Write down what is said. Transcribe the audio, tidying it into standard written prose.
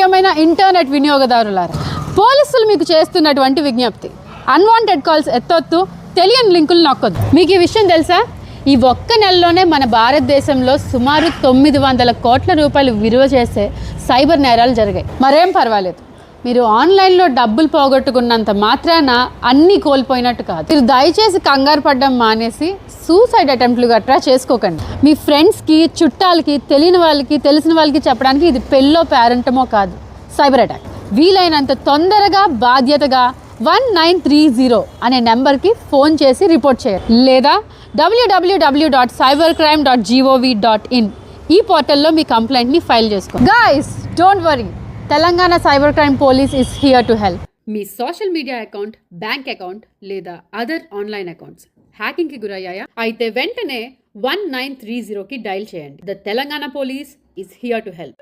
ప్రియమైన ఇంటర్నెట్ వినియోగదారులారా, పోలీసులు మీకు చేస్తున్నటువంటి విజ్ఞప్తి, అన్వాంటెడ్ కాల్స్ ఎత్తొద్దు, తెలియని లింకులు నొక్కొద్దు. మీకు ఈ విషయం తెలుసా? ఈ ఒక్క నెలలోనే మన భారతదేశంలో సుమారు 900 కోట్ల రూపాయలు విలువ చేసే సైబర్ నేరాలు జరిగాయి. మరేం పర్వాలేదు, మీరు ఆన్లైన్లో డబ్బులు పోగొట్టుకున్నంత మాత్రాన అన్నీ కోల్పోయినట్టు కాదు. మీరు దయచేసి కంగారు పడ్డం మానేసి సూసైడ్ అటెంప్ట్లు గట్రా చేసుకోకండి. మీ ఫ్రెండ్స్కి, చుట్టాలకి, తెలియని వాళ్ళకి, తెలిసిన వాళ్ళకి చెప్పడానికి ఇది పెళ్ళో పేరెంటమో కాదు, సైబర్ అటాక్. వీలైనంత తొందరగా బాధ్యతగా 1930 అనే నెంబర్కి ఫోన్ చేసి రిపోర్ట్ చేయాలి, లేదా www.cybercrime.gov.in ఈ పోర్టల్లో మీ కంప్లైంట్ని ఫైల్ చేసుకోండి. Guys, don't worry, Telangana cyber crime police is here to help. Me social media account, bank account లేదా అదర్ ఆన్లైన్ అకౌంట్స్ హ్యాకింగ్కి గురయ్యాయా? అయితే వెంటనే 1930కి డయల్ చేయండి. The Telangana police is here to help.